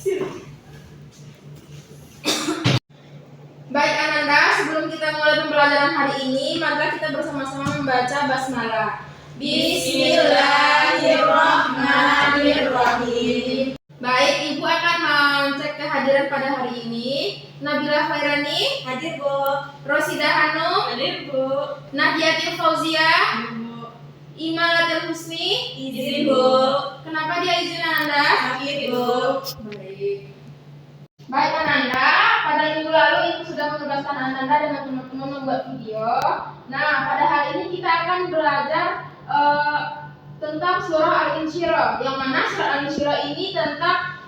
Baik Ananda, sebelum kita mulai pembelajaran hari ini, maka kita bersama-sama membaca basmalah. Bismillahirrahmanirrahim. Baik, Ibu akan mengecek kehadiran pada hari ini. Nabila Khairani Hadir, Bu. Rosida Hanum Hadir, Bu. Nadiatul Fauzia Bu. Imalatul Husni Izin, Bu. Kenapa dia izin Ananda? Sakit, Bu. Baik. Baik Ananda, pada minggu lalu Ibu sudah menugaskan Ananda dengan teman-teman membuat video. Nah, pada hari ini kita akan belajar tentang surah Al-Insyirah, yang mana surah Al-Insyirah ini tentang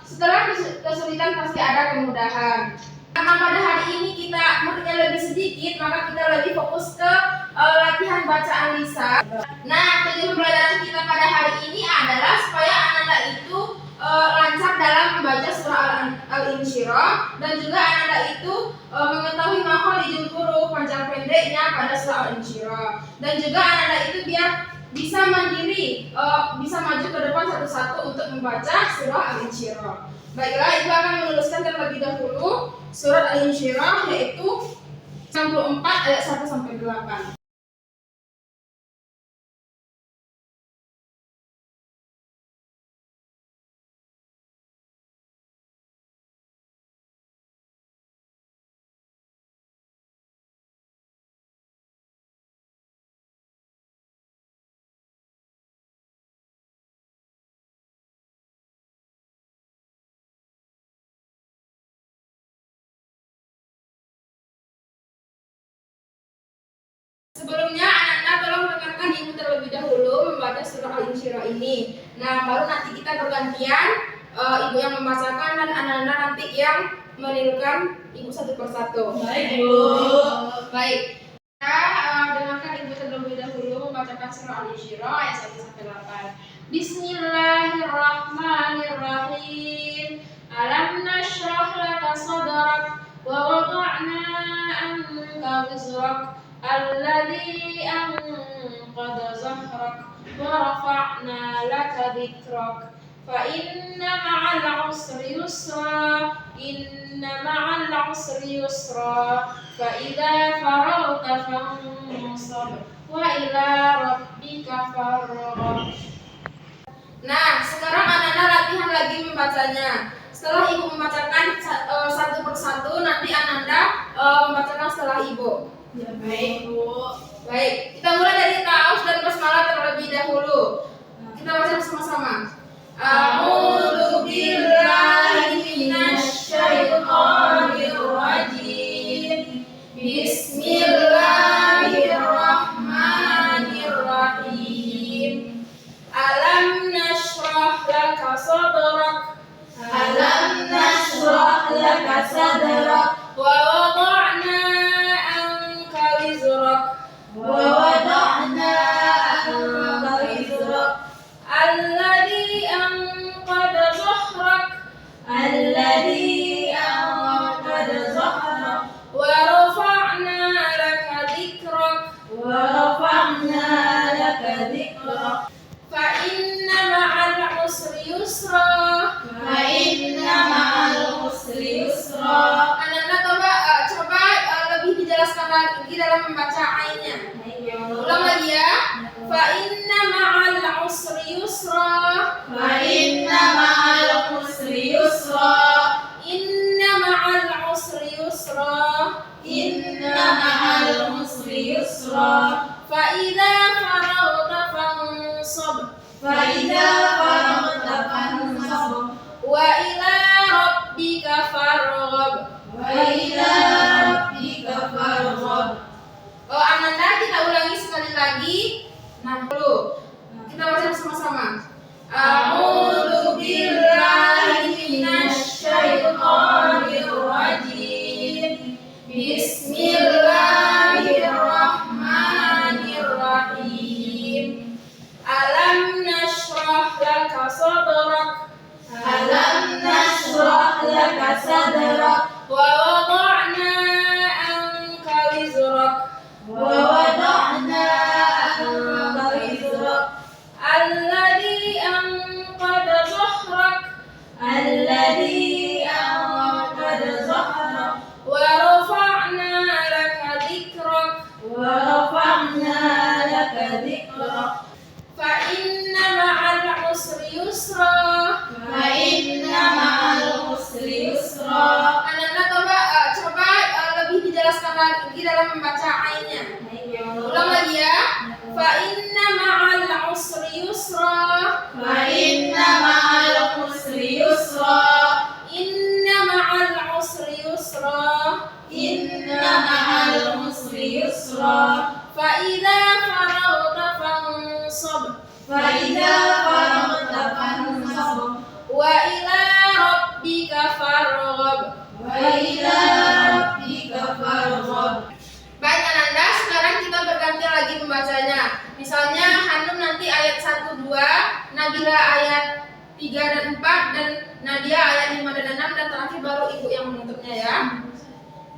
setelah kesulitan pasti ada kemudahan. Karena pada hari ini kita muridnya lebih sedikit, maka kita lebih fokus ke latihan bacaan lisan. Nah, tujuan pembelajaran kita pada hari ini adalah supaya Ananda itu lancar dalam membaca surah Al-Insyirah, dan juga Ananda itu mengetahui makhrajul huruf panjang pendeknya pada surah Al-Insyirah, dan juga Ananda itu biar bisa mandiri, bisa maju ke depan satu-satu untuk membaca surah Al-Insyirah. Baiklah, Ibu akan menuliskan terlebih dahulu surat Al-Insyirah, yaitu 94 ayat 1 sampai 8. Sebelumnya Ananda tolong dengarkan Ibu terlebih dahulu membaca surah Al-Insyirah ini. Nah, baru nanti kita bergantian, Ibu yang membacakan dan Ananda nanti yang menirukan Ibu satu persatu. Baik, Bu. Baik. Kita dengarkan Ibu terlebih dahulu membacakan surah Al-Insyirah ayat 1 sampai 8. Bismillahirrahmanirrahim. Alam nashrah laka sadrak wa wada'na anka wizrak alladzi anqadha zahrak wa rafa'na laka dhikrak fa inna ma'al 'usri yusra inna ma'al 'usri yusra fa idza faragta fansab wa ila rabbika farghab. Nah, sekarang Ananda latihan lagi membacanya. Setelah Ibu membacakan satu persatu, nanti Ananda membacakan setelah Ibu. Ya, baik, Bu. Baik, kita mulai dari ta'awudz dan basmalah terlebih dahulu. Kita baca bersama-sama. A'udzu billahi minasy syaithanir rajim. Bismillahirrahmanirrahim. Alam nashrah laka sadrak. Alam nashrah laka sadrak Wa wada'na anka wizrak. wa wada'na anka wizrak Alladzi anqadha zahrak. alladzi anqadha zahrak Wa rafa'na laka dhikrak. wa rafa'na laka dhikrak Fa inna ma'al 'usri yusra. fa inna ma'al 'usri yusra. Ananda coba lebih dijelaskan lagi dalam membaca ainnya. Ulang lagi ya. Fa inna ma'al 'usri yusra. Fa inna ma'al 'usri yusra. Inna ma'al 'usri yusra. Inna ma'al 'usri yusra. Fa idza faragta fansab. Fa idza faragta fansab. Wa ila rabbika farghab. Wa ila rabbika farghab. Ananda, kita ulangi sekali lagi. Nah, dulu kita baca bersama-sama. A'udzu billahi minasy syaithanir rajim. Bismillahirrahmanirrahim. Alam nashrah laka sadrak. Alam nashrah laka sadrak Wa wada'na lagi dalam membaca ainnya. Ulang lagi ya. Fa inna ma'al usri yusra. Fa inna ma'al usri yusra. Inna ma'al usri yusra. Inna ma'al usri yusra. Fa idza faragta fansab. Fa idza faragta fansab. Wa ila rabbika farghab. Wa ila rabbika farghab. Baik Ananda, sekarang kita berganti lagi membacanya. Misalnya Hanum nanti ayat 1 2, Nabila ayat 3 dan 4, dan Nadia ayat 5 dan 6, dan terakhir baru ibu yang menutupnya ya.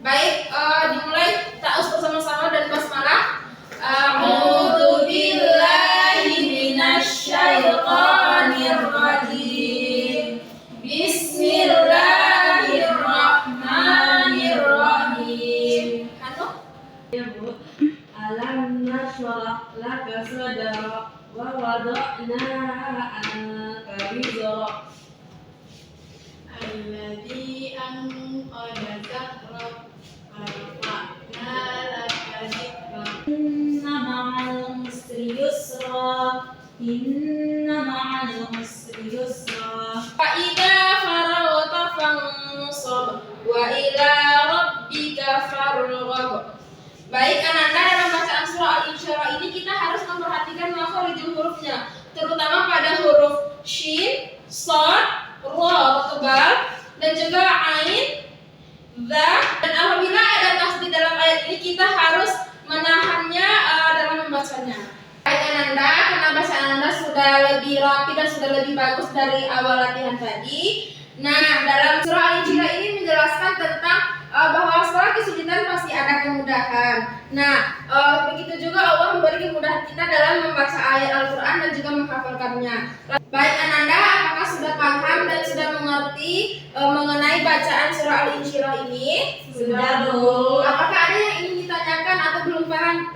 Baik, dimulai ta'us bersama-sama dan basmalah. A'udzu billahi minasy syaithanir rajim. Bismillahirrahmanirrahim. Hanum? Ya Bu, alam nashrah laka sadrak wa wada'na anka wizrak. Alladzi anqadha dhahrak warfa'na laka dhikrak. Inna ma'al usri yusra. Inna ma'al usri yusra. Fa idza faragta fansab wa ila rabbika farghab. Baik Ananda, dalam bacaan surah Al-Insyirah ini kita harus memperhatikan makharijul hurufnya, terutama pada huruf shin, shad, ra tebal, dan juga ain, dha. Dan apabila ada tasdid dalam ayat ini kita harus menahannya dalam membacanya. Baik Ananda, karena bacaan Ananda sudah lebih rapi dan sudah lebih bagus dari awal latihan tadi. Nah, dalam surah Al-Insyirah ini menjelaskan tentang bahwa setelah kesulitan pasti ada kemudahan. Nah, begitu juga Allah memberi kemudahan kita dalam membaca ayat Al-Quran dan juga menghafalkannya. Baik Ananda, apakah sudah paham dan sudah mengerti mengenai bacaan surah Al-Insyirah ini? Sudah, Bu. Apakah ada yang ingin ditanyakan atau belum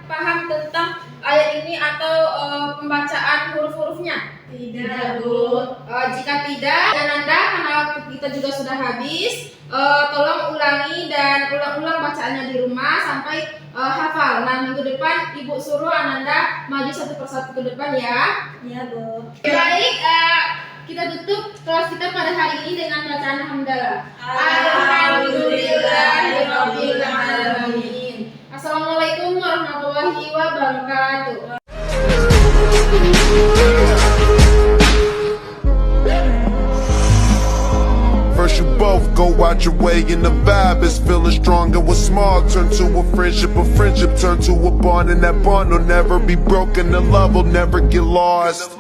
paham tentang ayat ini atau pembacaan huruf-hurufnya? Tidak, Bu. Jika tidak, Ananda, karena waktu kita juga sudah habis, tolong ulangi dan ulang-ulang bacaannya di rumah sampai hafal. Nah, minggu depan Ibu suruh Ananda maju satu persatu ke depan ya. Ya Bu. Baik, kita tutup kelas kita pada hari ini dengan bacaan hamdalah. Alhamdulillahirabbil alamin. Assalamualaikum warahmatullahi wabarakatuh. First you both go out your way and the vibe is feeling strong. And what's small turn to a friendship turn to a bond. And that bond will never be broken, the love will never get lost.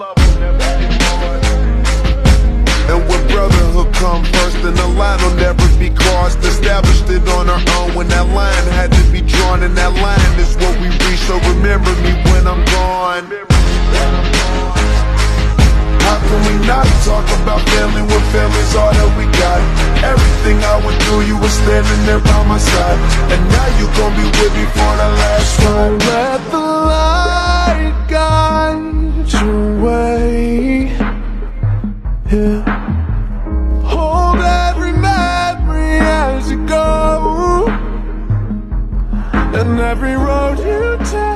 And when brotherhood come first, then the line will never be crossed. Established it on our own when that line had to be drawn. And that line is what we reach, so remember me when I'm gone. How can we not talk about family when family's all that we got? Everything I went through, you were standing there by my side. And now you gon' be with me for the last ride. Let the light guide your way. Yeah. Hold every memory as you go. And every road you take.